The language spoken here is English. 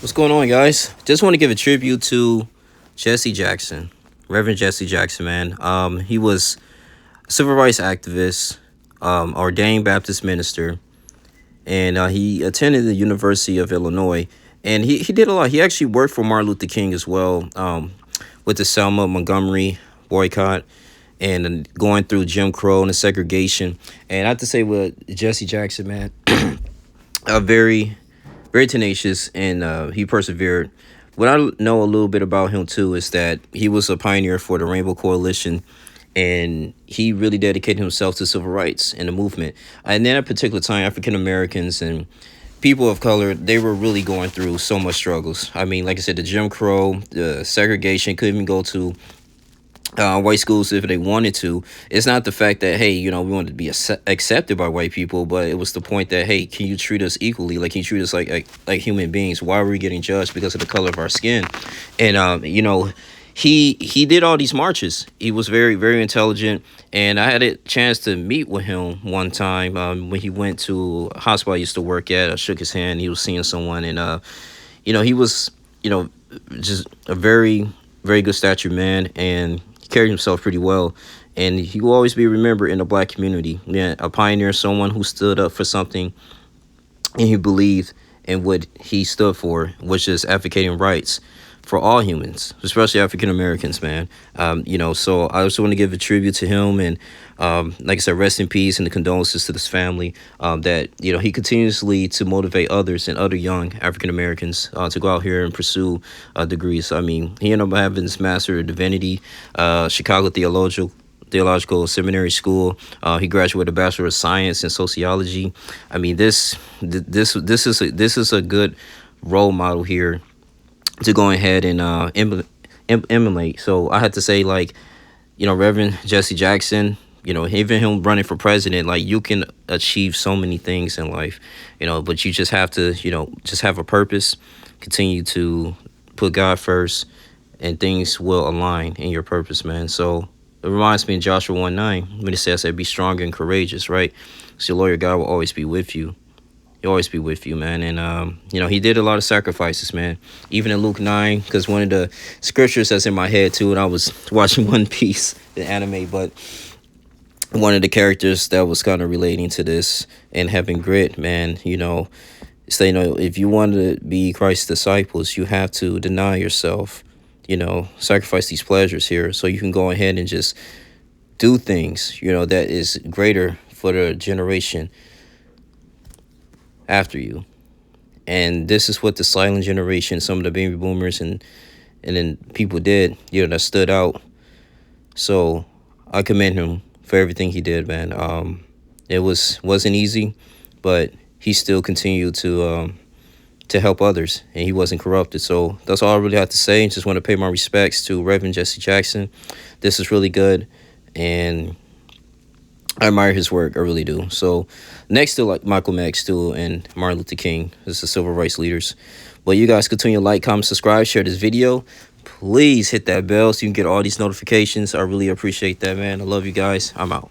What's going on, guys? Just want to give a tribute to Jesse Jackson, Reverend Jesse Jackson, man. He was a civil rights activist, ordained Baptist minister, and he attended the University of Illinois. And he did a lot. He actually worked for Martin Luther King as well, with the Selma Montgomery boycott and going through Jim Crow and the segregation. And I have to say, with Jesse Jackson, man, a very tenacious, and he persevered. What I know a little bit about him too is that he was a pioneer for the Rainbow Coalition, and he really dedicated himself to civil rights and the movement. And then at a particular time, African Americans and people of color, they were really going through so much struggles. I mean, like I said, the Jim Crow, the segregation, couldn't even go to white schools if they wanted to. It's not the fact that, hey, we wanted to be accepted by white people, but it was the point that, hey, can you treat us equally? Like, can you treat us like human beings? Why were we getting judged because of the color of our skin? And he did all these marches. He was very intelligent, and I had a chance to meet with him one time when he went to a hospital I used to work at. I shook his hand. He was seeing someone, and he was just a very good statured man, and carried himself pretty well, and he will always be remembered in the black community. Yeah, a pioneer, someone who stood up for something, and he believed in what he stood for, which is advocating rights for all humans, especially African Americans, man. So I just want to give a tribute to him, and like I said, rest in peace, and the condolences to this family. That he continuously to motivate others and other young African Americans to go out here and pursue degrees. I mean, he ended up having his Master of Divinity, Chicago Theological Seminary School. He graduated a Bachelor of Science in Sociology. I mean, this is a good role model here to go ahead and emulate. So I had to say, Reverend Jesse Jackson, even him running for president, like, you can achieve so many things in life, but you just have to, just have a purpose, continue to put God first, and things will align in your purpose, man. So it reminds me of Joshua 1:9 when it says that be strong and courageous, right? So your Lord, your God, will always be with you. He'll always be with you, man. And, he did a lot of sacrifices, man. Even in Luke 9, because one of the scriptures that's in my head, too, and I was watching One Piece, the anime, but one of the characters that was kind of relating to this and having grit, man, say, if you want to be Christ's disciples, you have to deny yourself, sacrifice these pleasures here so you can go ahead and just do things, that is greater for the generation after you. And this is what the silent generation, some of the baby boomers and then people did, that stood out. So I commend him for everything he did, man. It wasn't easy, but he still continued to help others, and he wasn't corrupted. So that's all I really have to say. Just want to pay my respects to Reverend Jesse Jackson. This is really good, and I admire his work. I really do. So next to Malcolm X too and Martin Luther King is the civil rights leaders. But you guys continue to like, comment, subscribe, share this video. Please hit that bell so you can get all these notifications. I really appreciate that, man. I love you guys. I'm out.